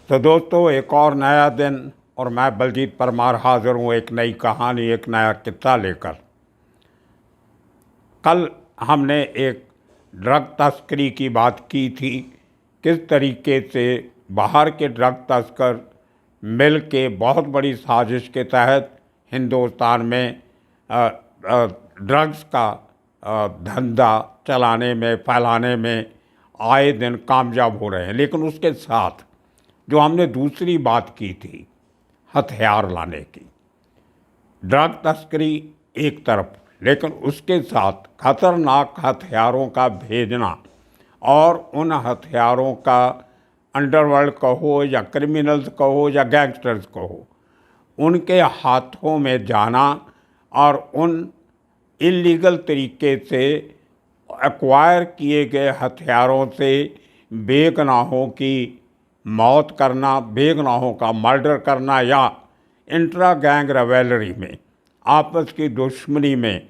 तो दोस्तों, एक और नया दिन और मैं बलजीत परमार हाज़िर हूँ एक नई कहानी, एक नया किस्सा लेकर। कल हमने एक ड्रग तस्करी की बात की थी, किस तरीके से बाहर के ड्रग तस्कर मिल के बहुत बड़ी साजिश के तहत हिंदुस्तान में ड्रग्स का धंधा चलाने में, फैलाने में आए दिन कामयाब हो रहे हैं। लेकिन उसके साथ जो हमने दूसरी बात की थी, हथियार लाने की, ड्रग तस्करी एक तरफ, लेकिन उसके साथ खतरनाक हथियारों का भेजना और उन हथियारों का अंडरवर्ल्ड कहो या क्रिमिनल्स कहो या गैंगस्टर्स कहो, उनके हाथों में जाना और उन इलीगल तरीके से एक्वायर किए गए हथियारों से बेगुनाहों की मौत करना, बेगुनाहों का मर्डर करना या इंट्रा गैंग रिवैलरी में, आपस की दुश्मनी में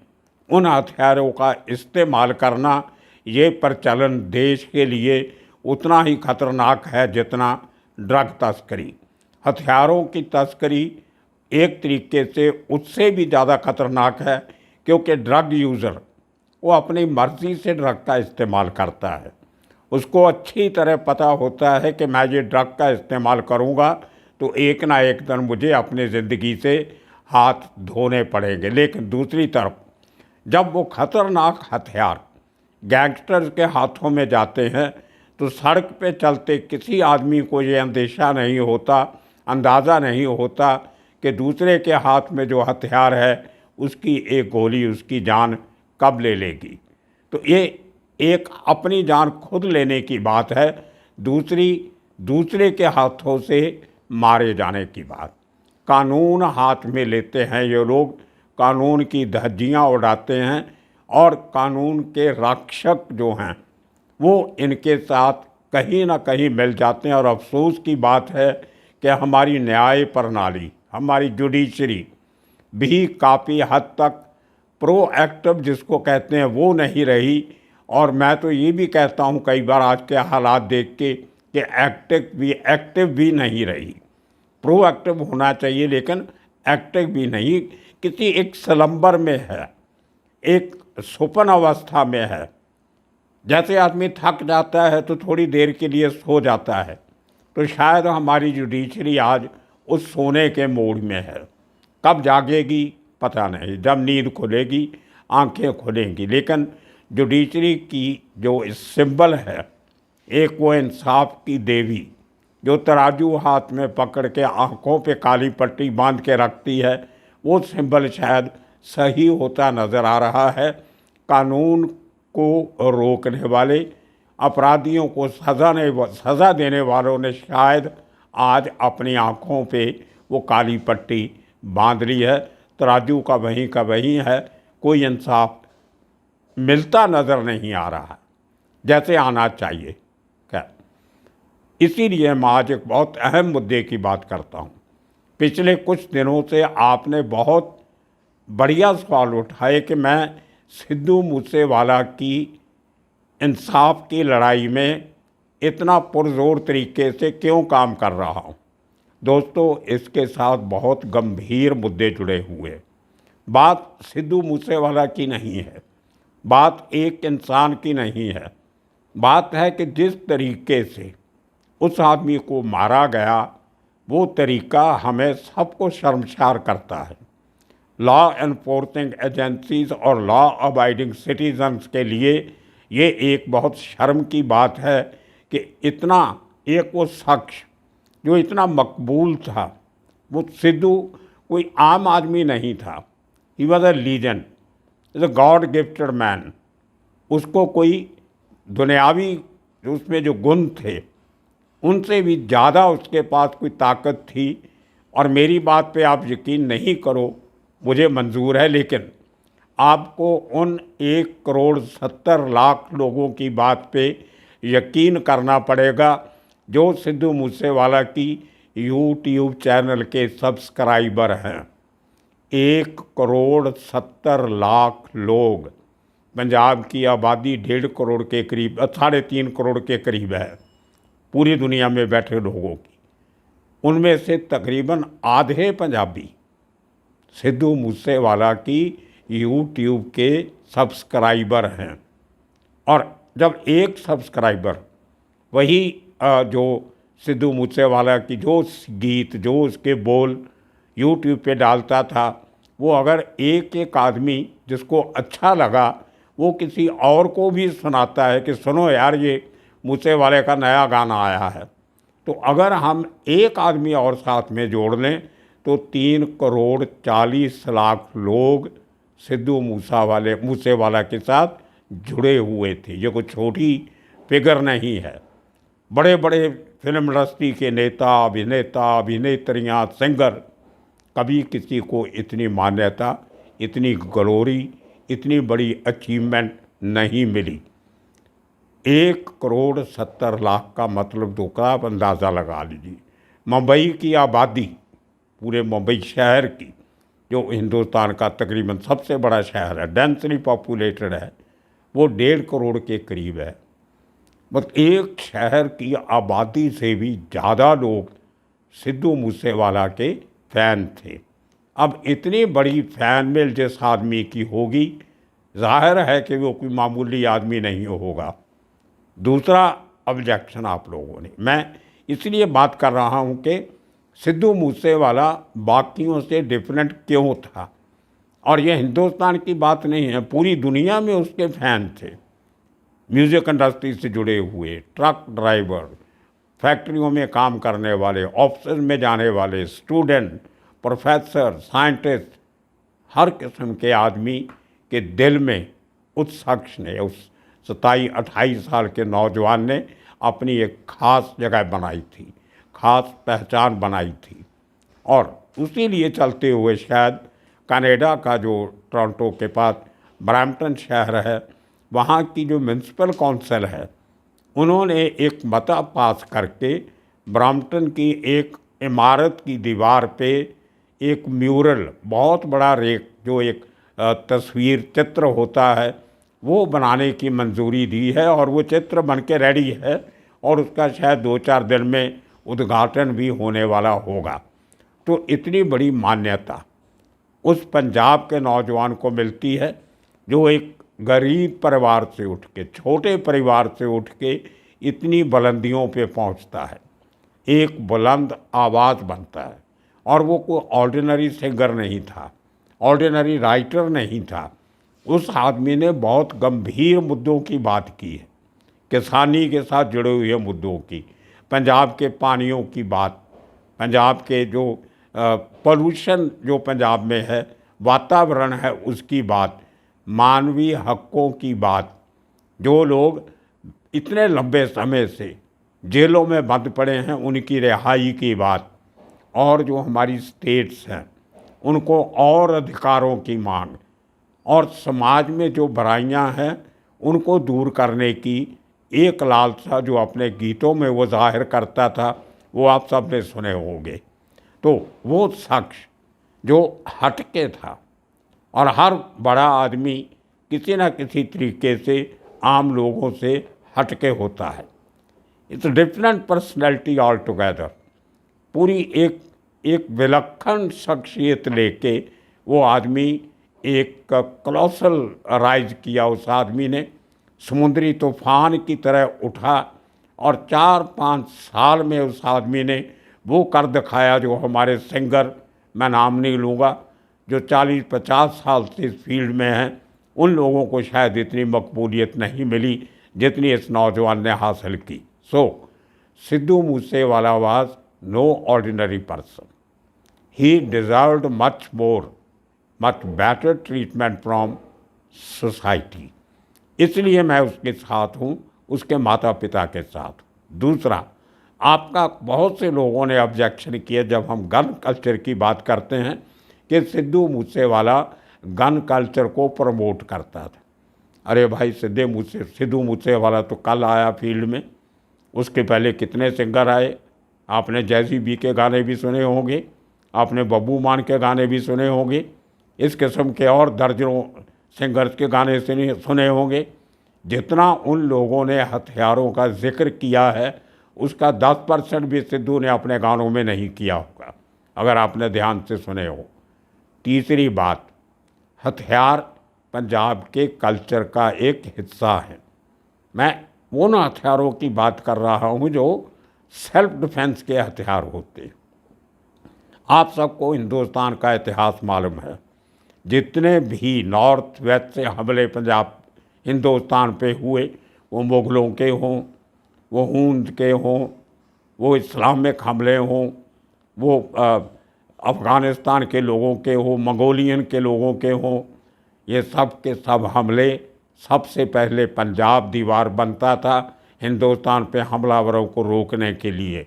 उन हथियारों का इस्तेमाल करना, ये प्रचलन देश के लिए उतना ही खतरनाक है जितना ड्रग तस्करी। हथियारों की तस्करी एक तरीके से उससे भी ज़्यादा खतरनाक है, क्योंकि ड्रग यूज़र वो अपनी मर्ज़ी से ड्रग का इस्तेमाल करता है। उसको अच्छी तरह पता होता है कि मैं ये ड्रग का इस्तेमाल करूँगा तो एक ना एक दिन मुझे अपनी ज़िंदगी से हाथ धोने पड़ेंगे। लेकिन दूसरी तरफ जब वो खतरनाक हथियार गैंगस्टर्स के हाथों में जाते हैं तो सड़क पे चलते किसी आदमी को ये अंदेशा नहीं होता, अंदाज़ा नहीं होता कि दूसरे के हाथ में जो हथियार है उसकी एक गोली उसकी जान कब ले लेगी। तो ये एक अपनी जान खुद लेने की बात है, दूसरी दूसरे के हाथों से मारे जाने की बात। कानून हाथ में लेते हैं ये लोग, कानून की धज्जियाँ उड़ाते हैं और कानून के रक्षक जो हैं वो इनके साथ कहीं ना कहीं मिल जाते हैं। और अफसोस की बात है कि हमारी न्याय प्रणाली, हमारी जुडिशरी भी काफ़ी हद तक प्रोएक्टिव जिसको कहते हैं वो नहीं रही। और मैं तो ये भी कहता हूँ कई बार आज के हालात देख के कि एक्टिव भी नहीं रही। प्रोएक्टिव होना चाहिए लेकिन एक्टिव भी नहीं, किसी एक स्लंबर में है, एक सुपन अवस्था में है। जैसे आदमी थक जाता है तो थोड़ी देर के लिए सो जाता है, तो शायद हमारी जुडिशरी आज उस सोने के मूड में है। कब जागेगी पता नहीं, जब नींद खुलेगी आंखें खुलेंगी। लेकिन जुडिशरी की जो सिंबल है, एक वो इंसाफ की देवी जो तराजू हाथ में पकड़ के आंखों पे काली पट्टी बांध के रखती है, वो सिंबल शायद सही होता नज़र आ रहा है। कानून को रोकने वाले, अपराधियों को सज़ा देने वालों ने शायद आज अपनी आंखों पे वो काली पट्टी बांध ली है। तराजू का वहीं है, कोई इंसाफ मिलता नज़र नहीं आ रहा है जैसे आना चाहिए। खैर, इसीलिए मैं आज एक बहुत अहम मुद्दे की बात करता हूँ। पिछले कुछ दिनों से आपने बहुत बढ़िया सवाल उठाए कि मैं सिद्धू मूसेवाला की इंसाफ की लड़ाई में इतना पुरजोर तरीके से क्यों काम कर रहा हूँ। दोस्तों, इसके साथ बहुत गंभीर मुद्दे जुड़े हुए। बात सिद्धू मूसेवाला की नहीं है, बात एक इंसान की नहीं है, बात है कि जिस तरीके से उस आदमी को मारा गया वो तरीका हमें सबको शर्मसार करता है। लॉ एनफोर्सिंग एजेंसीज और लॉ अबाइडिंग सिटीजन्स के लिए ये एक बहुत शर्म की बात है कि इतना एक वो शख्स जो इतना मकबूल था, वो सिद्धू कोई आम आदमी नहीं था, he was a legend, is a God gifted man. उसको कोई दुनियावी उसमें जो गुण थे उनसे भी ज़्यादा उसके पास कोई ताकत थी। और मेरी बात पे आप यकीन नहीं करो, मुझे मंजूर है, लेकिन आपको उन 1,70,00,000 लोगों की बात पे यकीन करना पड़ेगा जो सिद्धू मूसेवाला की यूट्यूब चैनल के सब्सक्राइबर हैं। 1,70,00,000 लोग, पंजाब की आबादी 1.5 करोड़ के करीब, 3.5 करोड़ के करीब है पूरी दुनिया में बैठे लोगों की। उनमें से तकरीबन आधे पंजाबी सिद्धू मूसेवाला की यूट्यूब के सब्सक्राइबर हैं। और जब एक सब्सक्राइबर वही जो सिद्धू मूसेवाला की जो गीत जो उसके बोल यूट्यूब पे डालता था, वो अगर एक एक आदमी जिसको अच्छा लगा वो किसी और को भी सुनाता है कि सुनो यार ये मूसेवाले का नया गाना आया है, तो अगर हम एक आदमी और साथ में जोड़ लें तो 3 करोड़ 40 लाख लोग सिद्धू मूसेवाला के साथ जुड़े हुए थे। ये कोई छोटी फिगर नहीं है। बड़े बड़े फिल्म इंडस्ट्री के नेता, अभिनेता, अभिनेत्रियाँ, सिंगर, कभी किसी को इतनी मान्यता, इतनी ग्लोरी, इतनी बड़ी अचीवमेंट नहीं मिली। 1 करोड़ 70 लाख का मतलब तो का आप अंदाज़ा लगा लीजिए। मुंबई की आबादी, पूरे मुंबई शहर की, जो हिंदुस्तान का तकरीबन सबसे बड़ा शहर है, डेंसली पॉपुलेटेड है, वो 1.5 करोड़ के करीब है। मतलब एक शहर की आबादी से भी ज़्यादा लोग सिद्धू मूसेवाला के फ़ैन थे। अब इतनी बड़ी फ़ैन मेल जिस आदमी की होगी, जाहिर है कि वो कोई मामूली आदमी नहीं होगा। दूसरा ऑब्जेक्शन आप लोगों ने, मैं इसलिए बात कर रहा हूँ कि सिद्धू मूसेवाला बाकियों से डिफरेंट क्यों था। और ये हिंदुस्तान की बात नहीं है, पूरी दुनिया में उसके फ़ैन थे। म्यूज़िक इंडस्ट्री से जुड़े हुए, ट्रक ड्राइवर, फैक्ट्रियों में काम करने वाले, ऑफिस में जाने वाले, स्टूडेंट, प्रोफेसर, साइंटिस्ट, हर किस्म के आदमी के दिल में उस शख्स ने, उस 27-28 साल के नौजवान ने अपनी एक ख़ास जगह बनाई थी, ख़ास पहचान बनाई थी। और उसी लिए चलते हुए शायद कनाडा का जो टोरंटो के पास ब्रैम्पटन शहर है, वहाँ की जो म्यूनसिपल कौंसिल है, उन्होंने एक मता पास करके ब्रैम्पटन की एक इमारत की दीवार पे एक म्यूरल, बहुत बड़ा रेक, जो एक तस्वीर चित्र होता है, वो बनाने की मंजूरी दी है। और वो चित्र बन के रेडी है और उसका शायद 2-4 दिन में उद्घाटन भी होने वाला होगा। तो इतनी बड़ी मान्यता उस पंजाब के नौजवान को मिलती है जो एक गरीब परिवार से उठ के, छोटे परिवार से उठ के इतनी बुलंदियों पे पहुंचता है, एक बुलंद आवाज़ बनता है। और वो कोई ऑर्डिनरी सिंगर नहीं था, ऑर्डिनरी राइटर नहीं था। उस आदमी ने बहुत गंभीर मुद्दों की बात की है, किसानी के साथ जुड़े हुए मुद्दों की, पंजाब के पानियों की बात, पंजाब के जो पोल्यूशन जो पंजाब में है, वातावरण है उसकी बात, मानवीय हकों की बात, जो लोग इतने लंबे समय से जेलों में बंद पड़े हैं उनकी रिहाई की बात, और जो हमारी स्टेट्स हैं उनको और अधिकारों की मांग, और समाज में जो बुराइयां हैं उनको दूर करने की एक लालसा जो अपने गीतों में वो जाहिर करता था, वो आप सब ने सुने होंगे। तो वो शख्स जो हटके था, और हर बड़ा आदमी किसी न किसी तरीके से आम लोगों से हटके होता है। It's different personality all together. पूरी एक विलक्षण शख्सियत लेके वो आदमी एक कॉलोसल राइज किया। उस आदमी ने समुद्री तूफान की तरह उठा और 4-5 साल में उस आदमी ने वो कर दिखाया जो हमारे सिंगर, मैं नाम नहीं लूँगा, जो 40-50 साल से इस फील्ड में हैं, उन लोगों को शायद इतनी मकबूलियत नहीं मिली जितनी इस नौजवान ने हासिल की। So Sidhu Moosewala was no ordinary person. He deserved much more, much better treatment from society. इसलिए मैं उसके साथ हूँ, उसके माता पिता के साथ। दूसरा, आपका बहुत से लोगों ने ऑब्जेक्शन किया जब हम गन कल्चर की बात करते हैं कि सिद्धू मूसेवाला गन कल्चर को प्रमोट करता था। अरे भाई, सिद्धू मूसेवाला तो कल आया फील्ड में, उसके पहले कितने सिंगर आए। आपने जैज़ी बी के गाने भी सुने होंगे, आपने बब्बू मान के गाने भी सुने होंगे, इस किस्म के और दर्जनों सिंगर्स के गाने सुने होंगे। जितना उन लोगों ने हथियारों का जिक्र किया है उसका 10% भी सिद्धू ने अपने गानों में नहीं किया होगा, अगर आपने ध्यान से सुने हो। तीसरी बात, हथियार पंजाब के कल्चर का एक हिस्सा है। मैं उन हथियारों की बात कर रहा हूँ जो सेल्फ डिफेंस के हथियार होते हैं। आप सबको हिंदुस्तान का इतिहास मालूम है, जितने भी नॉर्थ वेस्ट से हमले पंजाब हिंदुस्तान पे हुए, वो मुग़लों के हों, वो हूंद के हों, वो इस्लामिक हमले हों, वो अफ़गानिस्तान के लोगों के हों, मंगोलियन के लोगों के हों, ये सब के सब हमले सबसे पहले पंजाब दीवार बनता था हिंदुस्तान पे हमलावरों को रोकने के लिए।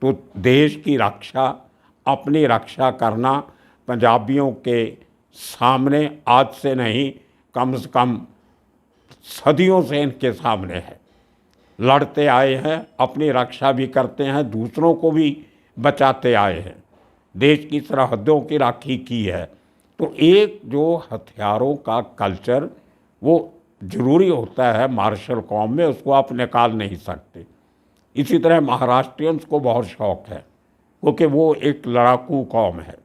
तो देश की रक्षा, अपनी रक्षा करना पंजाबियों के सामने आज से नहीं, कम से कम सदियों से इनके सामने है। लड़ते आए हैं, अपनी रक्षा भी करते हैं, दूसरों को भी बचाते आए हैं, देश की सरहदों की राखी की है। तो एक जो हथियारों का कल्चर वो ज़रूरी होता है मार्शल कॉम में, उसको आप निकाल नहीं सकते। इसी तरह महाराष्ट्रियंस को बहुत शौक़ है, क्योंकि वो एक लड़ाकू कौम है,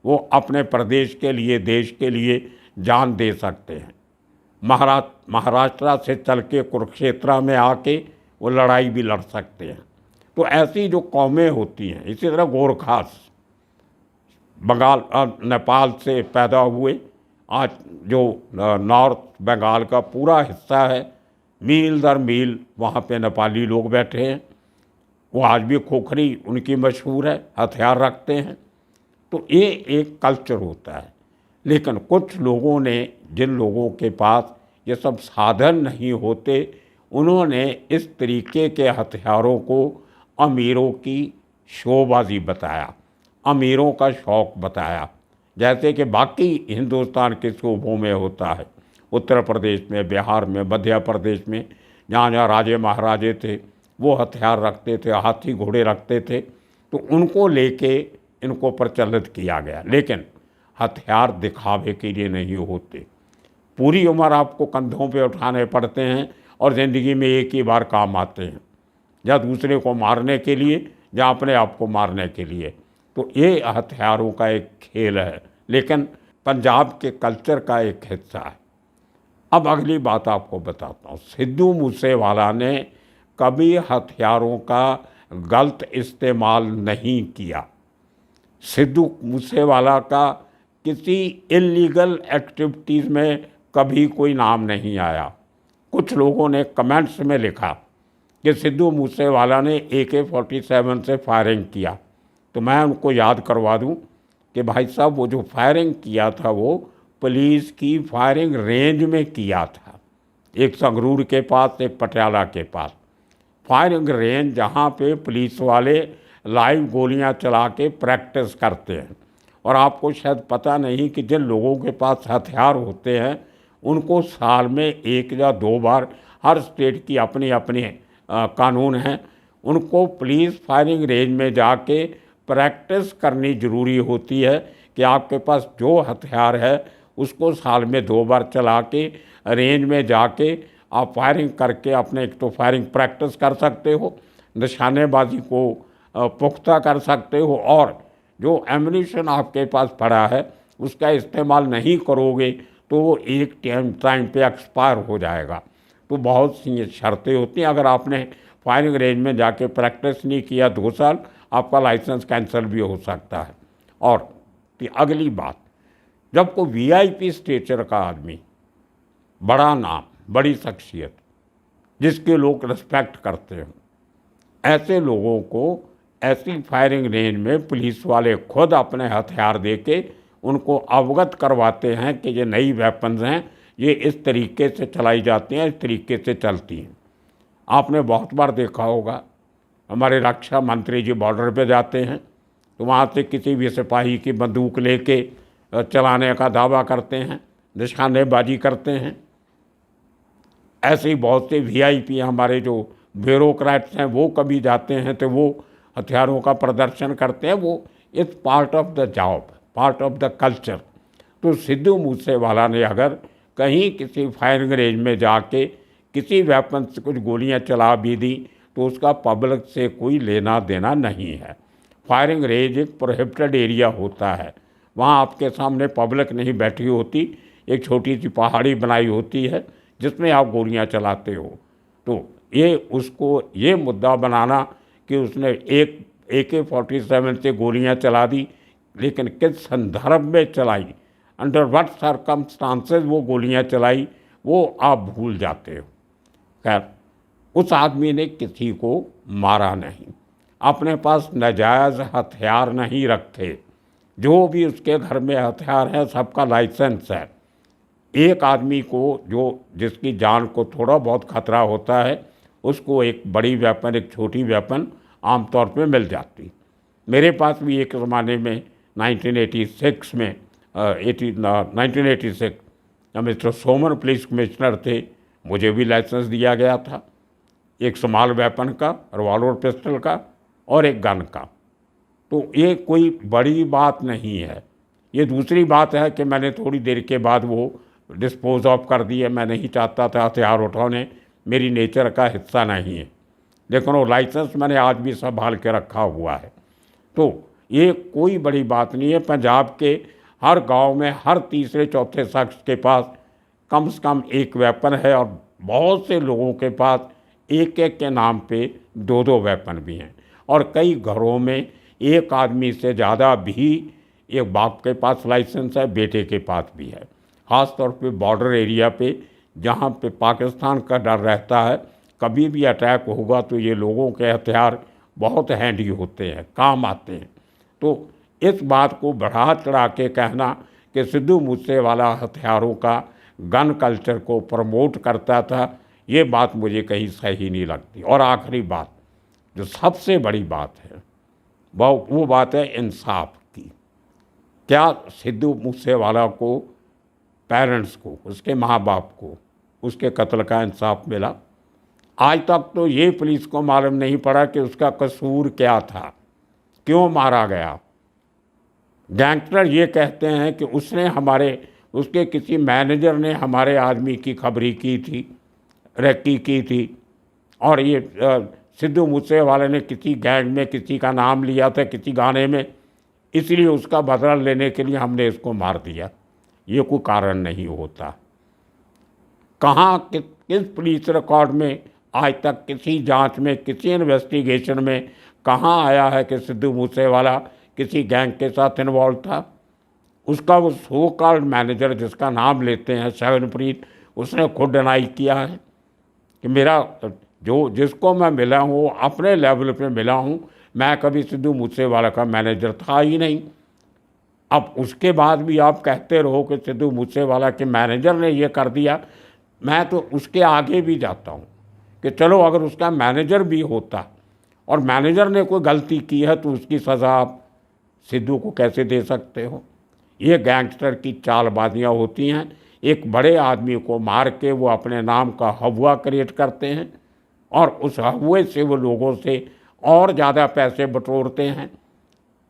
वो अपने प्रदेश के लिए, देश के लिए जान दे सकते हैं। महाराष्ट्र से चल के कुरुक्षेत्र में आके वो लड़ाई भी लड़ सकते हैं। तो ऐसी जो कौमें होती हैं, इसी तरह गोरखास बंगाल नेपाल से पैदा हुए, आज जो नॉर्थ बंगाल का पूरा हिस्सा है, मील दर मील वहाँ पे नेपाली लोग बैठे हैं। वो आज भी खोखरी उनकी मशहूर है, हथियार रखते हैं। तो ये एक कल्चर होता है। लेकिन कुछ लोगों ने, जिन लोगों के पास ये सब साधन नहीं होते, उन्होंने इस तरीके के हथियारों को अमीरों की शोबाजी बताया, अमीरों का शौक़ बताया, जैसे कि बाकी हिंदुस्तान के सूबों में होता है। उत्तर प्रदेश में, बिहार में, मध्य प्रदेश में, जहाँ जहाँ राजे महाराजे थे वो हथियार रखते थे, हाथी घोड़े रखते थे, तो उनको लेके इनको प्रचलित किया गया। लेकिन हथियार दिखावे के लिए नहीं होते, पूरी उम्र आपको कंधों पे उठाने पड़ते हैं और ज़िंदगी में एक ही बार काम आते हैं, या दूसरे को मारने के लिए या अपने आप को मारने के लिए। तो ये हथियारों का एक खेल है, लेकिन पंजाब के कल्चर का एक हिस्सा है। अब अगली बात आपको बताता हूँ। सिद्धू मूसेवाला ने कभी हथियारों का गलत इस्तेमाल नहीं किया। सिद्धू मूसेवाला का किसी इल्लीगल एक्टिविटीज़ में कभी कोई नाम नहीं आया। कुछ लोगों ने कमेंट्स में लिखा कि सिद्धू मूसेवाला ने AK-47 से फायरिंग किया, तो मैं उनको याद करवा दूं कि भाई साहब, वो जो फायरिंग किया था वो पुलिस की फायरिंग रेंज में किया था, एक संगरूर के पास, एक पटियाला के पास। फायरिंग रेंज जहाँ पे पुलिस वाले लाइव गोलियां चला के प्रैक्टिस करते हैं। और आपको शायद पता नहीं कि जिन लोगों के पास हथियार होते हैं उनको साल में 1 या 2 बार, हर स्टेट की अपनी अपनी कानून हैं, उनको पुलिस फायरिंग रेंज में जाके प्रैक्टिस करनी ज़रूरी होती है कि आपके पास जो हथियार है उसको साल में 2 बार चला के रेंज में जाके आप फायरिंग करके अपने, एक तो फायरिंग प्रैक्टिस कर सकते हो, निशानेबाजी को पुख्ता कर सकते हो, और जो एम्यूनिशन आपके पास पड़ा है उसका इस्तेमाल नहीं करोगे तो वो एक टाइम पे एक्सपायर हो जाएगा। तो बहुत सी शर्तें होती हैं। अगर आपने फायरिंग रेंज में जाके प्रैक्टिस नहीं किया 2 साल, आपका लाइसेंस कैंसिल भी हो सकता है। और अगली बात, जब कोई VIP स्टेचर का आदमी, बड़ा नाम, बड़ी शख्सियत, जिसके लोग रिस्पेक्ट करते हैं, ऐसे लोगों को ऐसी फायरिंग रेंज में पुलिस वाले खुद अपने हथियार देके उनको अवगत करवाते हैं कि ये नई वेपन्स हैं, ये इस तरीके से चलाई जाती हैं, इस तरीके से चलती हैं। आपने बहुत बार देखा होगा, हमारे रक्षा मंत्री जी बॉर्डर पे जाते हैं तो वहाँ से किसी भी सिपाही की बंदूक लेके चलाने का दावा करते हैं, निशानेबाजी करते हैं। ऐसे ही बहुत से VIP हमारे जो ब्यूरोक्रेट्स हैं वो कभी जाते हैं तो वो हथियारों का प्रदर्शन करते हैं। वो it's part of the job, part of the culture. तो सिद्धू मूसेवाला ने अगर कहीं किसी फायरिंग रेंज में जाके किसी वेपन से कुछ गोलियां चला भी दी तो उसका पब्लिक से कोई लेना देना नहीं है। फायरिंग रेंज एक प्रोहिबिटेड एरिया होता है, वहाँ आपके सामने पब्लिक नहीं बैठी होती, एक छोटी सी पहाड़ी बनाई होती है जिसमें आप गोलियां चलाते हो। तो ये मुद्दा बनाना कि उसने एक AK-47 से गोलियां चला दी, लेकिन किस संदर्भ में चलाई, अंडर व्हाट सर्कमस्टांसेस वो गोलियां चलाई, वो आप भूल जाते हो। खैर, उस आदमी ने किसी को मारा नहीं, अपने पास नाजायज़ हथियार नहीं रखे। जो भी उसके घर में हथियार है सबका लाइसेंस है। एक आदमी को जिसकी जान को थोड़ा बहुत खतरा होता है, उसको एक बड़ी वेपन, एक छोटी वेपन आमतौर पे मिल जाती। मेरे पास भी एक ज़माने में 1986 में 1986 मिस्टर सोमन पुलिस कमिश्नर थे, मुझे भी लाइसेंस दिया गया था, एक स्मॉल वेपन का, रिवॉल्वर पिस्टल का और एक गन का। तो ये कोई बड़ी बात नहीं है। ये दूसरी बात है कि मैंने थोड़ी देर के बाद वो डिस्पोज ऑफ कर दिए। मैं नहीं चाहता था हथियार उठाने, मेरी नेचर का हिस्सा नहीं है, लेकिन वो लाइसेंस मैंने आज भी संभाल के रखा हुआ है। तो ये कोई बड़ी बात नहीं है। पंजाब के हर गांव में हर तीसरे चौथे शख्स के पास कम से कम एक वेपन है, और बहुत से लोगों के पास एक एक के नाम पे दो दो वेपन भी हैं। और कई घरों में एक आदमी से ज़्यादा भी, एक बाप के पास लाइसेंस है, बेटे के पास भी है। ख़ास तौर पे बॉर्डर एरिया पे, जहाँ पे पाकिस्तान का डर रहता है, कभी भी अटैक होगा तो ये लोगों के हथियार बहुत हैंडी होते हैं, काम आते हैं। तो इस बात को बढ़ा चढ़ा के कहना कि सिद्धू मूसेवाला हथियारों का, गन कल्चर को प्रमोट करता था, ये बात मुझे कहीं सही नहीं लगती। और आखिरी बात, जो सबसे बड़ी बात है, वो बात है इंसाफ की। क्या सिद्धू मूसेवाला को, पेरेंट्स को, उसके माँ बाप को उसके कत्ल का इंसाफ मिला? आज तक तो ये पुलिस को मालूम नहीं पड़ा कि उसका कसूर क्या था, क्यों मारा गया। गैंगस्टर ये कहते हैं कि उसके किसी मैनेजर ने हमारे आदमी की खबरी की थी, रेकी की थी, और ये सिद्धू मूसेवाले ने किसी गैंग में किसी का नाम लिया था किसी गाने में, इसलिए उसका बदला लेने के लिए हमने इसको मार दिया। ये कोई कारण नहीं होता। कहाँ किस पुलिस रिकॉर्ड में आज तक, किसी जांच में, किसी इन्वेस्टिगेशन में कहाँ आया है कि सिद्धू मूसेवाला किसी गैंग के साथ इन्वॉल्व था? उसका वो सो कॉल्ड मैनेजर जिसका नाम लेते हैं शगनप्रीत, उसने खुद डिनाई किया है कि मेरा जिसको मैं मिला हूँ अपने लेवल पे मिला हूँ, मैं कभी सिद्धू मूसेवाला का मैनेजर था ही नहीं। अब उसके बाद भी आप कहते रहो कि सिद्धू मूसेवाला के मैनेजर ने ये कर दिया। मैं तो उसके आगे भी जाता हूँ कि चलो अगर उसका मैनेजर भी होता और मैनेजर ने कोई गलती की है तो उसकी सज़ा आप सिद्धू को कैसे दे सकते हो? ये गैंगस्टर की चालबाजियाँ होती हैं। एक बड़े आदमी को मार के वो अपने नाम का हवा क्रिएट करते हैं, और उस हवे से वो लोगों से और ज़्यादा पैसे बटोरते हैं।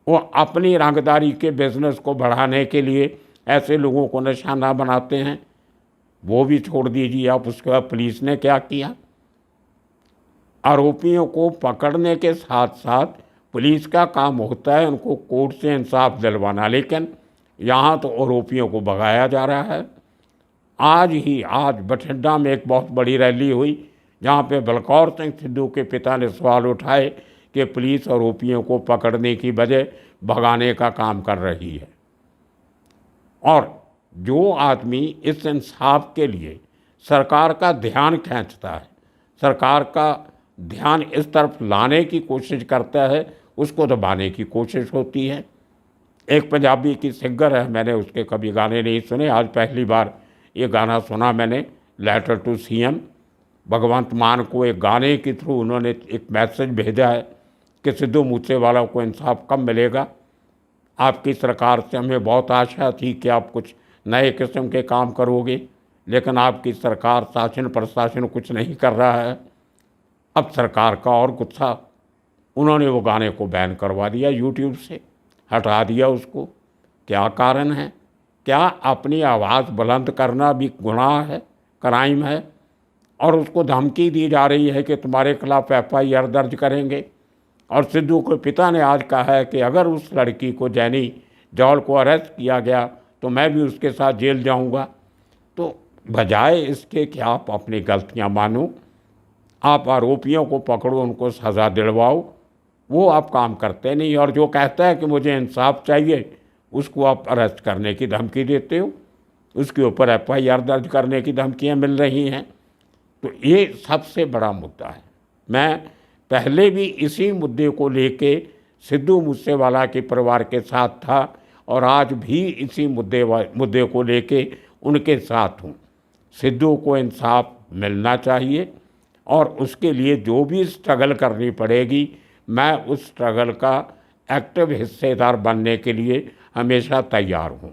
वो अपनी रंगदारी के बिजनेस को बढ़ाने के लिए ऐसे लोगों को निशाना बनाते हैं। वो भी छोड़ दीजिए आप, उसके बाद पुलिस ने क्या किया? आरोपियों को पकड़ने के साथ साथ पुलिस का काम होता है उनको कोर्ट से इंसाफ दिलवाना, लेकिन यहाँ तो आरोपियों को भगाया जा रहा है। आज बठिंडा में एक बहुत बड़ी रैली हुई जहाँ पे बलकौर सिंह सिद्धू के पिता ने सवाल उठाए कि पुलिस आरोपियों को पकड़ने की बजाय भगाने का काम कर रही है। और जो आदमी इस इंसाफ के लिए सरकार का ध्यान खींचता है, सरकार का ध्यान इस तरफ लाने की कोशिश करता है, उसको दबाने की कोशिश होती है। एक पंजाबी की सिंगर है, मैंने उसके कभी गाने नहीं सुने, आज पहली बार ये गाना सुना मैंने, लेटर टू CM। भगवंत मान को एक गाने के थ्रू उन्होंने एक मैसेज भेजा है कि सिद्धू मूसेवाला को इंसाफ कब मिलेगा। आपकी सरकार से हमें बहुत आशा थी कि आप कुछ नए किस्म के काम करोगे, लेकिन आपकी सरकार, शासन प्रशासन कुछ नहीं कर रहा है। अब सरकार का और गुस्सा, उन्होंने वो गाने को बैन करवा दिया, यूट्यूब से हटा दिया उसको। क्या कारण है? क्या अपनी आवाज़ बुलंद करना भी गुनाह है, क्राइम है? और उसको धमकी दी जा रही है कि तुम्हारे खिलाफ FIR दर्ज करेंगे। और सिद्धू के पिता ने आज कहा है कि अगर उस लड़की को, जैनी जौल को अरेस्ट किया गया तो मैं भी उसके साथ जेल जाऊंगा। तो बजाय इसके कि आप अपनी गलतियां मानो, आप आरोपियों को पकड़ो, उनको सज़ा दिलवाओ, वो आप काम करते नहीं। और जो कहता है कि मुझे इंसाफ चाहिए, उसको आप अरेस्ट करने की धमकी देते हो, उसके ऊपर FIR दर्ज करने की धमकियां मिल रही हैं। तो ये सबसे बड़ा मुद्दा है। मैं पहले भी इसी मुद्दे को लेके सिद्धू मूसेवाला के परिवार के साथ था और आज भी इसी मुद्दे को लेके उनके साथ हूँ। सिद्धू को इंसाफ मिलना चाहिए और उसके लिए जो भी स्ट्रगल करनी पड़ेगी, मैं उस स्ट्रगल का एक्टिव हिस्सेदार बनने के लिए हमेशा तैयार हूँ।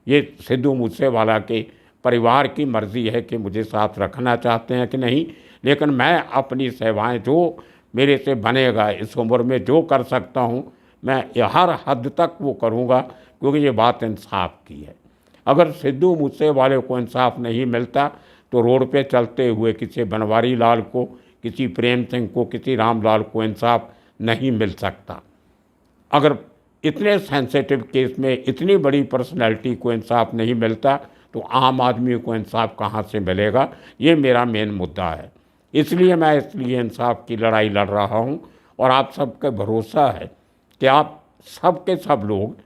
ये सिद्धू मूसेवाला के परिवार की मर्ज़ी है कि मुझे साथ रखना चाहते हैं कि नहीं, लेकिन मैं अपनी सेवाएं जो मेरे से बनेगा, इस उम्र में जो कर सकता हूँ, मैं हर हद तक वो करूँगा, क्योंकि ये बात इंसाफ की है। अगर सिद्धू मूसेवाले को इंसाफ नहीं मिलता तो रोड पे चलते हुए किसी बनवारी लाल को, किसी प्रेम सिंह को, किसी रामलाल को इंसाफ नहीं मिल सकता। अगर इतने सेंसिटिव केस में इतनी बड़ी पर्सनैलिटी को इंसाफ नहीं मिलता तो आम आदमी को इंसाफ कहाँ से मिलेगा? ये मेरा मेन मुद्दा है। इसलिए मैं इंसाफ की लड़ाई लड़ रहा हूँ और आप सबका भरोसा है कि आप सब के सब लोग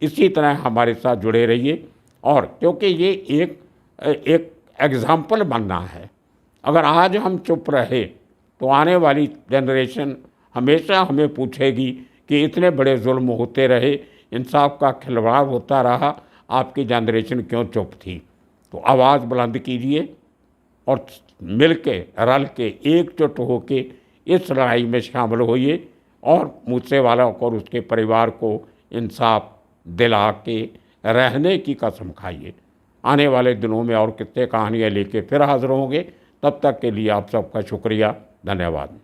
इसी तरह हमारे साथ जुड़े रहिए। और क्योंकि ये एक एग्ज़ाम्पल बनना है। अगर आज हम चुप रहे तो आने वाली जनरेशन हमेशा हमें पूछेगी कि इतने बड़े जुल्म होते रहे, इंसाफ का खिलवाड़ होता रहा, आपकी जनरेशन क्यों चुप थी? तो आवाज़ बुलंद कीजिए और मिल के, रल के, एकजुट होके इस लड़ाई में शामिल होइए और मूसेवाला और उसके परिवार को इंसाफ दिला के रहने की कसम खाइए। आने वाले दिनों में और कितने कहानियाँ लेके फिर हाजिर होंगे। तब तक के लिए आप सबका शुक्रिया, धन्यवाद।